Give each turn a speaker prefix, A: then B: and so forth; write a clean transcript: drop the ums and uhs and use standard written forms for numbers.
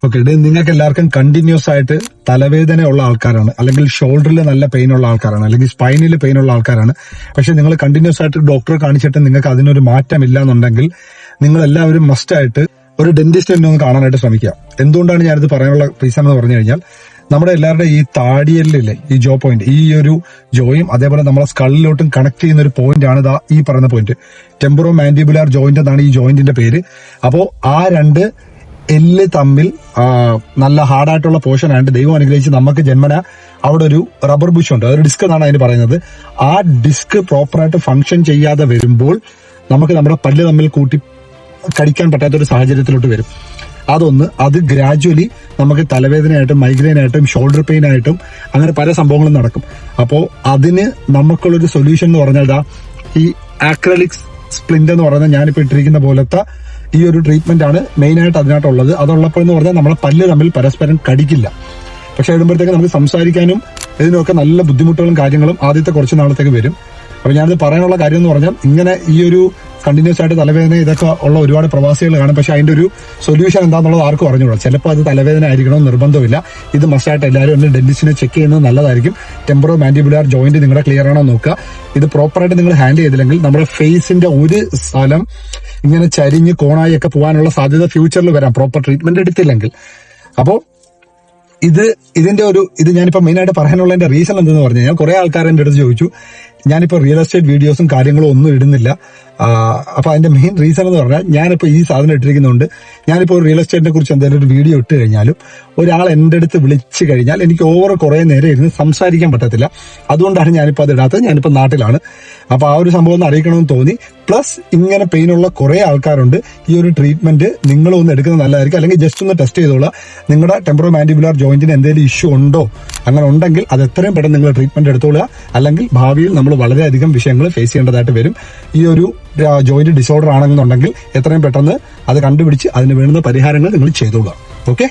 A: Okay, ഇത് നിങ്ങൾക്ക് എല്ലാവർക്കും കണ്ടിന്യൂസ് ആയിട്ട് തലവേദന ഉള്ള ആൾക്കാരാണ്, അല്ലെങ്കിൽ ഷോൾഡറിൽ നല്ല പെയിൻ ഉള്ള ആൾക്കാരാണ്, അല്ലെങ്കിൽ സ്പൈനിൽ പെയിൻ ഉള്ള ആൾക്കാരാണ്. പക്ഷെ നിങ്ങൾ കണ്ടിന്യൂസ് ആയിട്ട് ഡോക്ടറെ കാണിച്ചിട്ട് നിങ്ങൾക്ക് അതിനൊരു മാറ്റമില്ല എന്നുണ്ടെങ്കിൽ നിങ്ങൾ എല്ലാവരും മസ്റ്റ് ആയിട്ട് ഒരു ഡെന്റിസ്റ്റിനെ ഒന്ന് കാണാനായിട്ട് ശ്രമിക്കുക. എന്തുകൊണ്ടാണ് ഞാനിത് പറയാനുള്ള റീസൺ എന്ന് പറഞ്ഞു കഴിഞ്ഞാൽ, നമ്മുടെ എല്ലാവരുടെ ഈ താടിയല്ലില്ലേ, ഈ ജോ പോയിന്റ്, ഈ ഒരു ജോയും അതേപോലെ നമ്മളെ സ്കളിലോട്ടും കണക്ട് ചെയ്യുന്ന ഒരു പോയിന്റ് ആണ് ഇതാ ഈ പറയുന്ന പോയിന്റ്. ടെമ്പറോ മാൻഡിബുലാർ ജോയിന്റ് എന്നാണ് ഈ ജോയിന്റിന്റെ പേര്. അപ്പോ ആ രണ്ട് എല്ല് തമ്മിൽ നല്ല ഹാർഡായിട്ടുള്ള പോർഷൻ ആയിട്ട് ദൈവം അനുഗ്രഹിച്ച് നമുക്ക് ജന്മന അവിടെ ഒരു റബ്ബർ ബുഷ് ഉണ്ട്, അതൊരു ഡിസ്ക് എന്നാണ് അതിന് പറയുന്നത്. ആ ഡിസ്ക് പ്രോപ്പറായിട്ട് ഫംഗ്ഷൻ ചെയ്യാതെ വരുമ്പോൾ നമുക്ക് നമ്മുടെ പല്ല് തമ്മിൽ കൂട്ടി കടിക്കാൻ പറ്റാത്തൊരു സാഹചര്യത്തിലോട്ട് വരും. അത് ഗ്രാജുവലി നമുക്ക് തലവേദനയായിട്ടും മൈഗ്രെയിനായിട്ടും ഷോൾഡർ പെയിൻ ആയിട്ടും അങ്ങനെ പല സംഭവങ്ങളും നടക്കും. അപ്പോൾ അതിന് നമുക്കുള്ളൊരു സൊല്യൂഷൻ എന്ന് പറഞ്ഞാൽ ഈ ആക്രലിക് സ്പ്ലിന്റ് എന്ന് പറയുന്നത് ഞാനിപ്പോ ഇട്ടിരിക്കുന്ന പോലത്തെ ഈ ഒരു ട്രീറ്റ്മെന്റ് ആണ് മെയിൻ ആയിട്ട് അതിനകത്തുള്ളത്. അതുള്ളപ്പോൾ എന്ന് പറഞ്ഞാൽ നമ്മളെ പല്ല് തമ്മിൽ പരസ്പരം കടിക്കില്ല. പക്ഷെ ഇടുമ്പോഴത്തേക്ക് നമുക്ക് സംസാരിക്കാനും ഇതിനൊക്കെ നല്ല ബുദ്ധിമുട്ടുകളും കാര്യങ്ങളും ആദ്യത്തെ കുറച്ച് നാളത്തേക്ക് വരും. അപ്പൊ ഞാനിത് പറയാനുള്ള കാര്യം എന്ന് പറഞ്ഞാൽ, ഇങ്ങനെ ഈ ഒരു കണ്ടിന്യൂസ് ആയിട്ട് തലവേദന ഇതൊക്കെ ഉള്ള ഒരുപാട് പ്രവാസികൾ കാണും. പക്ഷെ അതിന്റെ ഒരു സൊല്യൂഷൻ എന്താണെന്നുള്ളത് ആർക്കും അറിഞ്ഞുകൂടാ. ചിലപ്പോൾ അത് തലവേദന ആയിരിക്കണം നിർബന്ധമില്ല. ഇത് മസ്റ്റായിട്ട് എല്ലാവരും ഒന്ന് ഡെന്റിസ്റ്റിനെ ചെക്ക് ചെയ്യുന്നത് നല്ലതായിരിക്കും. ടെമ്പറോ മാൻഡിബുലാർ ജോയിന്റ് നിങ്ങളുടെ ക്ലിയർ ആണോ നോക്കുക. ഇത് പ്രോപ്പറായിട്ട് നിങ്ങൾ ഹാൻഡിൽ ചെയ്തില്ലെങ്കിൽ നമ്മുടെ ഫേസിന്റെ ഒരു സ്ഥലം ഇങ്ങനെ ചരിഞ്ഞ് കോണായി ഒക്കെ പോകാനുള്ള സാധ്യത ഫ്യൂച്ചറിൽ വരാം, പ്രോപ്പർ ട്രീറ്റ്മെന്റ് എടുത്തില്ലെങ്കിൽ. അപ്പോൾ ഇത് ഞാനിപ്പോ മെയിനായിട്ട് പറയാനുള്ളതിന്റെ റീസൺ എന്തെന്ന് പറഞ്ഞു കഴിഞ്ഞാൽ, കുറെ ആൾക്കാർ എന്റെ അടുത്ത് ചോദിച്ചു, ഞാനിപ്പോ റിയൽ എസ്റ്റേറ്റ് വീഡിയോസും കാര്യങ്ങളും ഒന്നും ഇടുന്നില്ല. അപ്പൊ അതിന്റെ മെയിൻ റീസൺ എന്ന് പറഞ്ഞാൽ, ഞാനിപ്പോ ഈ സാധനം ഇട്ടിരിക്കുന്നുണ്ട്. ഞാനിപ്പോ റിയൽ എസ്റ്റേറ്റിനെ കുറിച്ച് എന്തെങ്കിലും ഒരു വീഡിയോ ഇട്ട് കഴിഞ്ഞാലും ഒരാൾ എന്റെ അടുത്ത് വിളിച്ചു കഴിഞ്ഞാൽ എനിക്ക് കുറെ നേരം ഇരുന്ന് സംസാരിക്കാൻ പറ്റത്തില്ല. അതുകൊണ്ടാണ് ഞാനിപ്പോ അത് ഇടാത്തത്. ഞാനിപ്പോ നാട്ടിലാണ്. അപ്പൊ ആ ഒരു സംഭവം ഒന്ന് അറിയിക്കണമെന്ന് തോന്നി. പ്ലസ് ഇങ്ങനെ പെയിനുള്ള കുറെ ആൾക്കാരുണ്ട്. ഈ ഒരു ട്രീറ്റ്മെന്റ് നിങ്ങളും ഒന്ന് എടുക്കുന്നത് നല്ലതായിരിക്കും. അല്ലെങ്കിൽ ജസ്റ്റ് ഒന്ന് ടെസ്റ്റ് ചെയ്തോളാം, നിങ്ങളുടെ ടെമ്പറോ മാൻഡിബുലാർ ജോയിന്റിന് എന്തെങ്കിലും ഇഷ്യൂ ഉണ്ടോ. അങ്ങനെ ഉണ്ടെങ്കിൽ അത് എത്രയും പെട്ടെന്ന് നിങ്ങൾ ട്രീറ്റ്മെന്റ് എടുത്തോളുക. അല്ലെങ്കിൽ ഭാവിയിൽ നമ്മൾ വളരെയധികം വിഷയങ്ങൾ ഫേസ് ചെയ്യേണ്ടതായിട്ട് വരും. ഈ ഒരു ജോയിന്റ് ഡിസോർഡർ ആണെന്നുണ്ടെങ്കിൽ എത്രയും പെട്ടെന്ന് അത് കണ്ടുപിടിച്ച് അതിന് വേണ്ടുന്ന പരിഹാരങ്ങൾ നിങ്ങൾ ചെയ്തോളുക. ഓക്കെ.